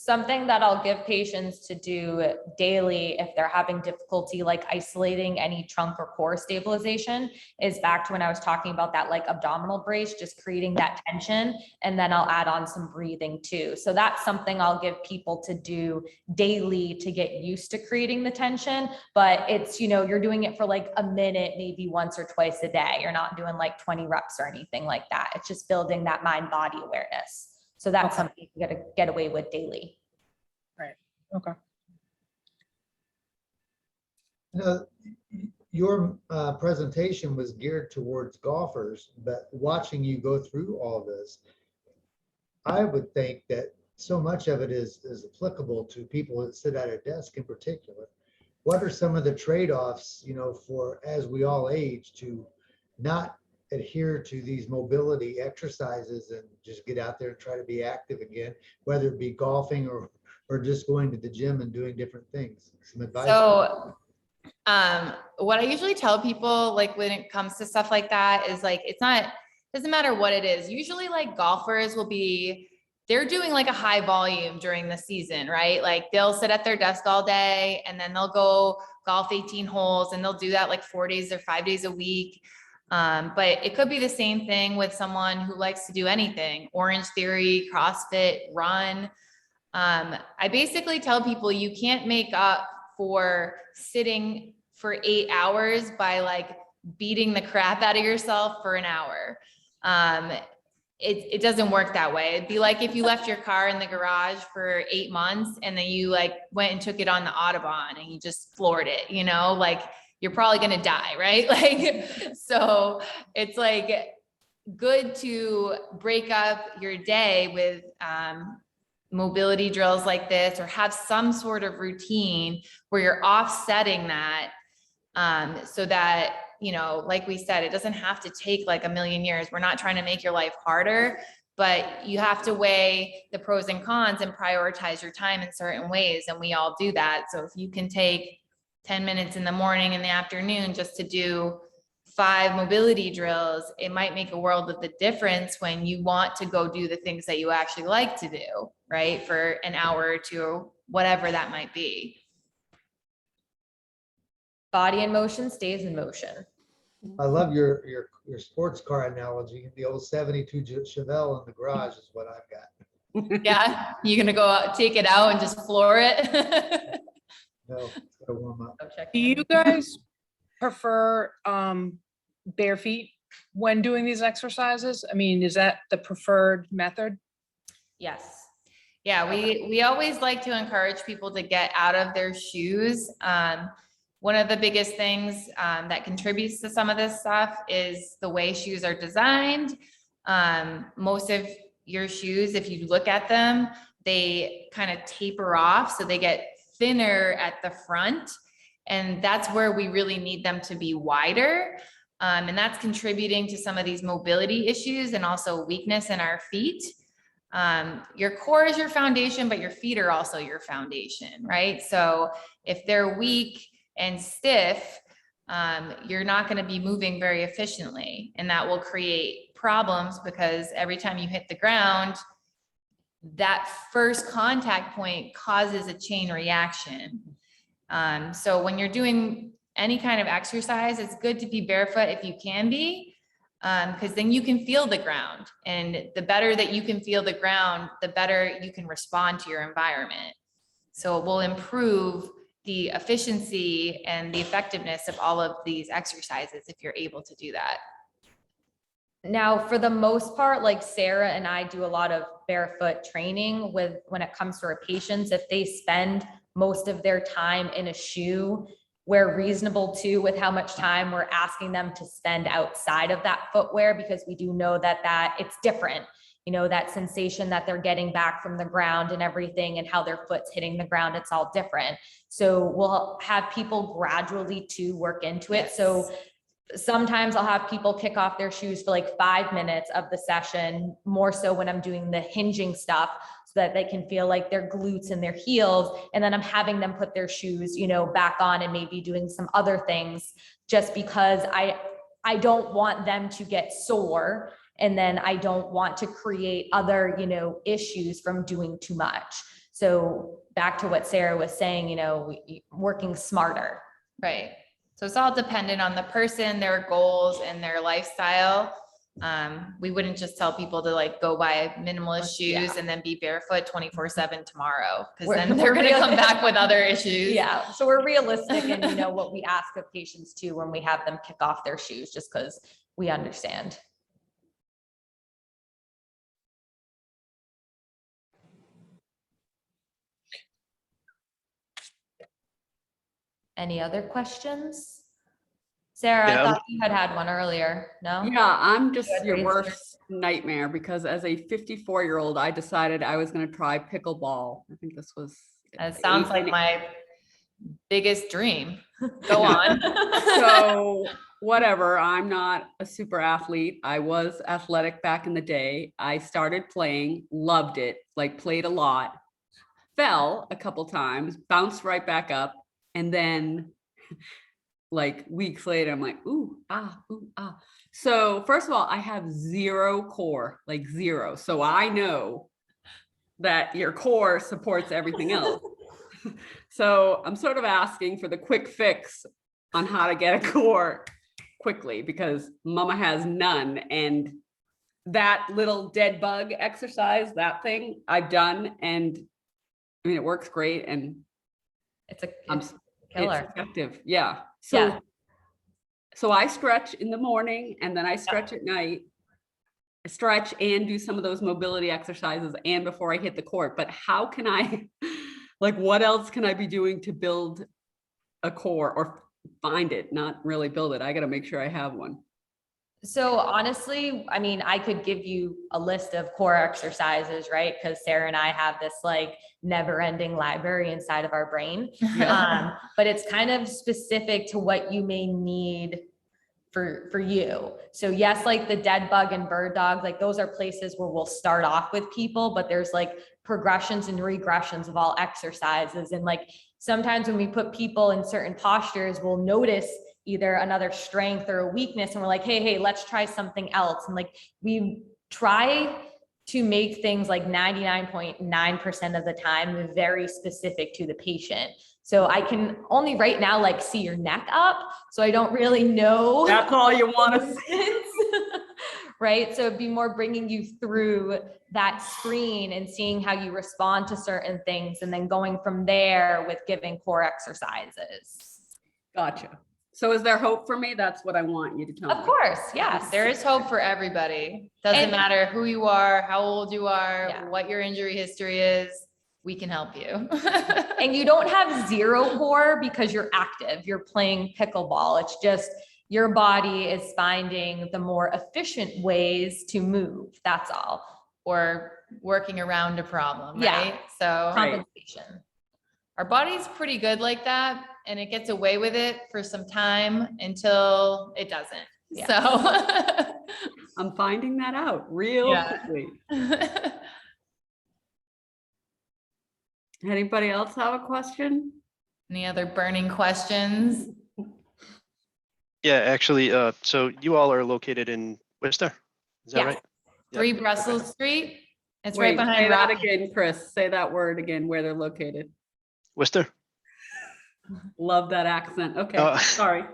Something that I'll give patients to do daily if they're having difficulty like isolating any trunk or core stabilization is back to when I was talking about that like abdominal brace, just creating that tension. And then I'll add on some breathing too. So that's something I'll give people to do daily to get used to creating the tension. But it's, you know, you're doing it for like a minute, maybe once or twice a day. You're not doing like 20 reps or anything like that. It's just building that mind-body awareness. So that's Okay. something you gotta get away with daily. Right. Okay. Now, your presentation was geared towards golfers, but watching you go through all this, I would think that so much of it is applicable to people that sit at a desk in particular. What are some of the trade-offs, you know, for as we all age to not adhere to these mobility exercises and just get out there and try to be active again, whether it be golfing or just going to the gym and doing different things? Some advice? So, what I usually tell people, like when it comes to stuff like that, is like, doesn't matter what it is. Usually like golfers they're doing like a high volume during the season, right? Like they'll sit at their desk all day and then they'll go golf 18 holes and they'll do that like 4 days or 5 days a week. But it could be the same thing with someone who likes to do anything, Orange Theory, CrossFit, run. I basically tell people you can't make up for sitting for 8 hours by like beating the crap out of yourself for an hour. It doesn't work that way. It'd be like if you left your car in the garage for 8 months and then you like went and took it on the Autobahn and you just floored it, you know, like you're probably going to die, right? Like, so it's like good to break up your day with, mobility drills like this, or have some sort of routine where you're offsetting that, so that, you know, like we said, it doesn't have to take like a million years. We're not trying to make your life harder, but you have to weigh the pros and cons and prioritize your time in certain ways. And we all do that. So if you can take 10 minutes in the morning and the afternoon just to do 5 mobility drills, it might make a world of the difference when you want to go do the things that you actually like to do, right? For an hour or two, whatever that might be. Body in motion stays in motion. I love your sports car analogy. The old 72 Chevelle in the garage is what I've got. Yeah, you're gonna go out, take it out and just floor it. No, it's gotta warm up. Go check Do in. you guys prefer bare feet when doing these exercises? I mean, is that the preferred method? Yes. Yeah, we always like to encourage people to get out of their shoes. One of the biggest things that contributes to some of this stuff is the way shoes are designed. Most of your shoes, if you look at them, they kind of taper off, so they get thinner at the front. And that's where we really need them to be wider. And that's contributing to some of these mobility issues and also weakness in our feet. Your core is your foundation, but your feet are also your foundation, right? So if they're weak and stiff, you're not going to be moving very efficiently, and that will create problems because every time you hit the ground, that first contact point causes a chain reaction. So when you're doing any kind of exercise, it's good to be barefoot if you can be, because then you can feel the ground, and the better that you can feel the ground, the better you can respond to your environment. So it will improve the efficiency and the effectiveness of all of these exercises if you're able to do that. Now, for the most part, like Sarah and I do a lot of barefoot training when it comes to our patients. If they spend most of their time in a shoe, we're reasonable too with how much time we're asking them to spend outside of that footwear, because we do know that it's different. You know, that sensation that they're getting back from the ground and everything, and how their foot's hitting the ground, it's all different. So we'll have people gradually to work into it. Yes. So sometimes I'll have people kick off their shoes for like 5 minutes of the session, more so when I'm doing the hinging stuff, so that they can feel like their glutes and their heels. And then I'm having them put their shoes, you know, back on and maybe doing some other things, just because I don't want them to get sore. And then I don't want to create other, you know, issues from doing too much. So back to what Sarah was saying, working smarter. Right. So it's all dependent on the person, their goals and their lifestyle. We wouldn't just tell people to like go buy minimalist Yeah. shoes and then be barefoot 24/7 tomorrow. Cause We're- then they're we're going to come real- back with other issues. Yeah, so we're realistic and what we ask of patients too when we have them kick off their shoes, just because we understand. Any other questions? Sarah, I Yeah, thought you had one earlier, no? Yeah, I'm just had your raised worst nightmare because as a 54-year-old, I decided I was going to try pickleball. I think this was. That sounds like 18. my biggest dream. Go on. So whatever, I'm not a super athlete. I was athletic back in the day. I started playing, loved it, like played a lot, fell a couple times, bounced right back up, and then like weeks later, I'm like, ooh, ah, ooh, ah. So first of all, I have zero core, like zero. So I know that your core supports everything else. So I'm sort of asking for the quick fix on how to get a core quickly because mama has none. And that little dead bug exercise, that thing I've done. And I mean, it works great. And It's a I'm it's a killer. it's effective. Yeah. Yeah. So I stretch in the morning and then I stretch at night. I stretch and do some of those mobility exercises and before I hit the court. But how can I, like, what else can I be doing to build a core or find it, not really build it? I got to make sure I have one. So honestly, I mean, I could give you a list of core exercises, right? Because Sarah and I have this like never-ending library inside of our brain. But it's kind of specific to what you may need for you. So yes, like the dead bug and bird dog, like those are places where we'll start off with people, but there's like progressions and regressions of all exercises. And like sometimes when we put people in certain postures, we'll notice either another strength or a weakness. And we're like, hey, let's try something else. And like, we try to make things like 99.9% of the time very specific to the patient. So I can only right now like see your neck up. So I don't really know. That's all you want to see. Right. So it'd be more bringing you through that screen and seeing how you respond to certain things and then going from there with giving core exercises. Gotcha. So is there hope for me? That's what I want you to tell me. Of course. Yes. There is hope for everybody. Doesn't And- matter who you are, how old you are, Yeah. what your injury history is. We can help you. And you don't have zero core because you're active, you're playing pickleball. It's just your body is finding the more efficient ways to move. That's all. Or working around a problem, Yeah. right? So Right. Compensation. our body's pretty good like that, and it gets away with it for some time until it doesn't. Yeah. So I'm finding that out real Yeah. quickly. Anybody else have a question? Any other burning questions? Yeah, actually, so you all are located in Worcester? Is that Yes. right? Yep. 3 Brussels Street. It's Wait, right behind say that Rocky. again, Chris. Say that word again, where they're located. Worcester? Love that accent. Okay, Oh. sorry.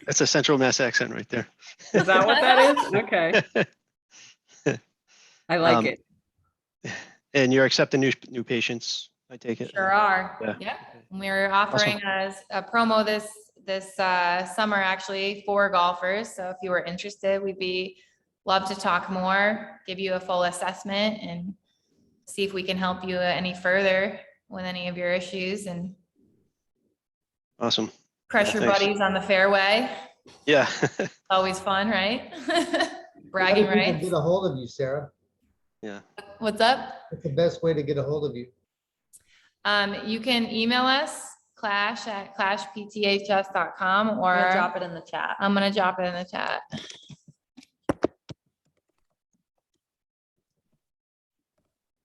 That's a Central Mass accent right there. Is that what that is? Okay, I like Um, it. And you're accepting new patients, I take it? Sure are. Yeah. Yeah. We're offering a promo this summer actually for golfers. So if you were interested, love to talk more, give you a full assessment and see if we can help you any further with any of your issues and Awesome. crush Yeah, your thanks. buddies on the fairway. Yeah. Always fun, right? How Bragging do people rights. get a hold of you, Sarah? What's up? What's the best way to get a hold of you? You can email us, clash@clashpths.com, I'm gonna or drop it in the chat. I'm gonna drop it in the chat.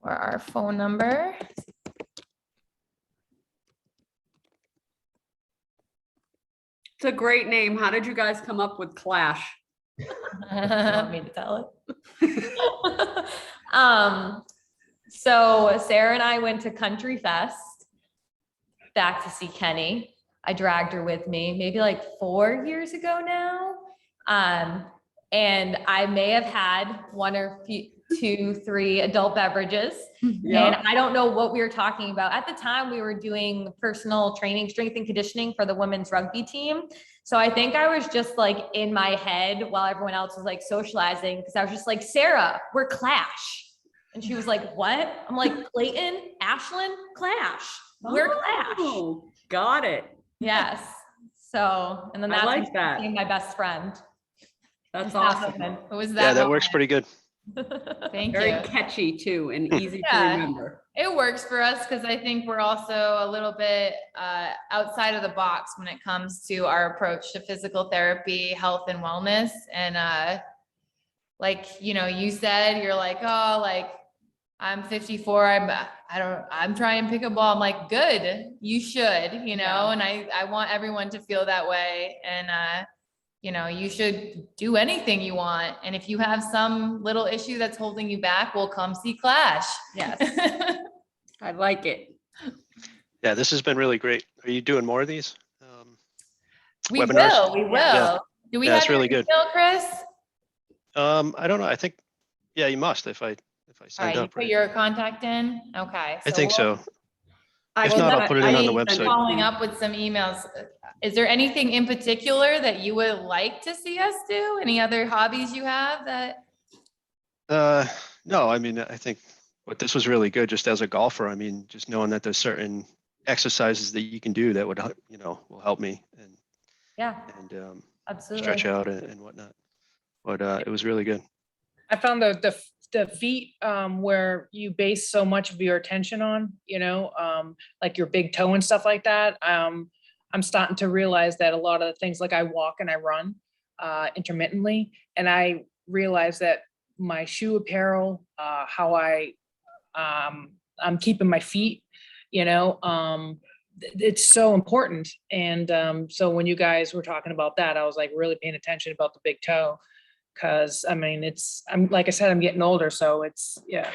Or our phone number. It's a great name. How did you guys come up with Clash? You want me to tell it? So Sarah and I went to Country Fest back to see Kenny. I dragged her with me maybe like 4 years ago now. And I may have had one or two, three adult beverages. And Yeah. I don't know what we were talking about. At the time, we were doing personal training, strength and conditioning for the women's rugby team. So I think I was just like in my head while everyone else was like socializing, because I was just like, Sarah, we're Clash. And she was like, what? I'm like, Clayton, Ashland, Clash. We're Clash. Oh, got it. Yes. So, and then I that's when like she that. became my best friend. That's That awesome. moment. It was Yeah, that works moment. pretty good. Thank Very you. catchy too and easy to Yeah. remember. It works for us because I think we're also a little bit outside of the box when it comes to our approach to physical therapy, health and wellness. And like, you know, you said, you're like, oh, like I'm 54. I'm trying pickleball. I'm like, good, you should, you know, Yeah. and I want everyone to feel that way. And you know, you should do anything you want. And if you have some little issue that's holding you back, we'll come see Clash. Yes. I like it. Yeah, this has been really great. Are you doing more of these? We Webinars? will, we will. Yeah. Do we Yeah, it's have your really good. email, Chris? I don't know. I think, yeah, you must if I All signed right, you up, put right? your contact in? Okay. I think we'll- so. I If not, I'll put it in on the sent website. Following up with some emails. Is there anything in particular that you would like to see us do? Any other hobbies you have that? No, I mean, I think what this was really good just as a golfer. I mean, just knowing that there's certain exercises that you can do that would, you know, will help me Yeah, and absolutely. stretch out and whatnot. But it was really good. I found the feet where you base so much of your attention on, you know, like your big toe and stuff like that. I'm starting to realize that a lot of the things, like I walk and I run intermittently, and I realize that my shoe apparel, how I'm keeping my feet, you know, it's so important. And so when you guys were talking about that, I was like really paying attention about the big toe. Cause I mean, I'm like I said, I'm getting older, so it's, yeah.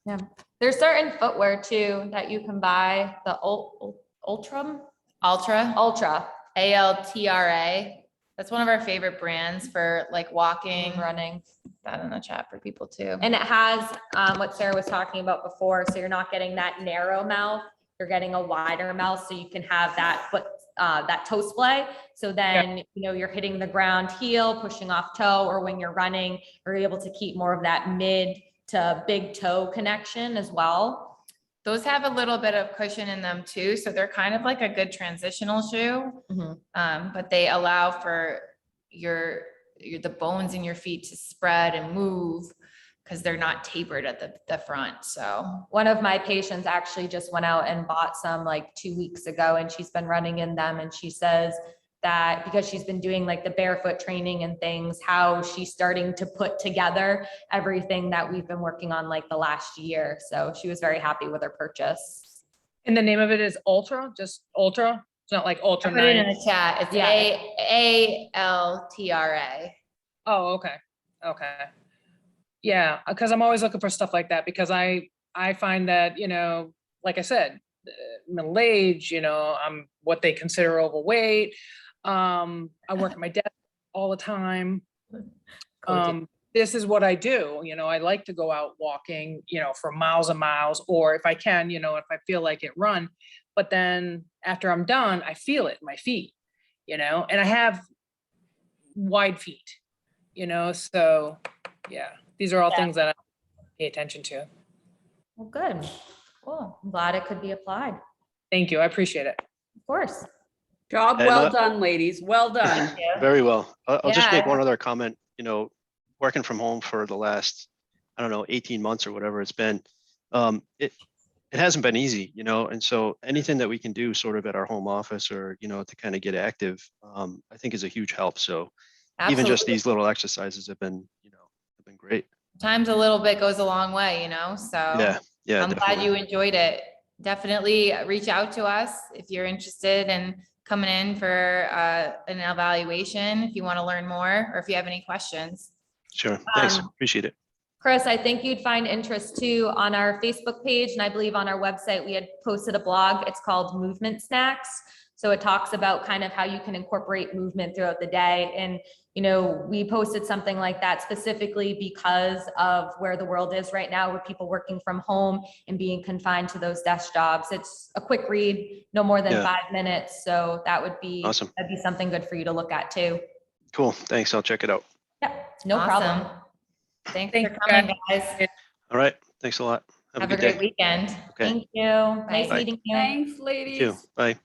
Yeah. There's certain footwear too that you can buy, the Ultra, Ultra, ALTRA. That's one of our favorite brands for like walking. running. That in the chat for people too. And it has what Sarah was talking about before. So you're not getting that narrow mouth, you're getting a wider mouth so you can have that foot, that toe splay. So then, you know, you're hitting the ground heel, pushing off toe, or when you're running, you're able to keep more of that mid to big toe connection as well. Those have a little bit of cushion in them too. So they're kind of like a good transitional shoe. But they allow for the bones in your feet to spread and move because they're not tapered at the front. So One of my patients actually just went out and bought some like 2 weeks ago, and she's been running in them. And she says that because she's been doing like the barefoot training and things, how she's starting to put together everything that we've been working on like the last year. So she was very happy with her purchase. And the name of it is Ultra, just Ultra. It's not like I Ultra put it in 9. the chat. It's Yeah. ALTRA. Oh, okay. Okay. Yeah, because I'm always looking for stuff like that, because I find that, you know, like I said, middle age, you know, I'm what they consider overweight. I work at my desk all the time. This is what I do, you know, I like to go out walking, you know, for miles and miles, or if I can, you know, if I feel like it, run. But then after I'm done, I feel it in my feet, you know, and I have wide feet, you know, so yeah, these are all things that I pay attention to. Well, good. Cool. I'm glad it could be applied. Thank you. I appreciate it. Of course. Job And, well done, ladies. Well done. Very well. I'll just make Yeah. one other comment. You know, working from home for the last, I don't know, 18 months or whatever it's been, it hasn't been easy, you know, and so anything that we can do sort of at our home office or, you know, to kind of get active, I think is a huge help. So even just Absolutely. these little exercises have been, you know, have been great. Times a little bit goes a long way, you know, so. Yeah, I'm glad definitely. you enjoyed it. Definitely reach out to us if you're interested in coming in for an evaluation, if you want to learn more, or if you have any questions. Sure. Thanks. Um, Appreciate it. Chris, I think you'd find interest too on our Facebook page, and I believe on our website, we had posted a blog. It's called Movement Snacks. So it talks about kind of how you can incorporate movement throughout the day. And, you know, we posted something like that specifically because of where the world is right now, with people working from home and being confined to those desk jobs. It's a quick read, no more than Yeah. 5 minutes. So that would be, Awesome. that'd be something good for you to look at too. Cool. Thanks. I'll check it out. Yep, no problem. Awesome. Thanks Thank for you, coming, guys. All right. Thanks a lot. Have a Have a good great day. weekend. Okay. Thank you. Nice Bye. meeting you. Thanks, You ladies. too. Bye.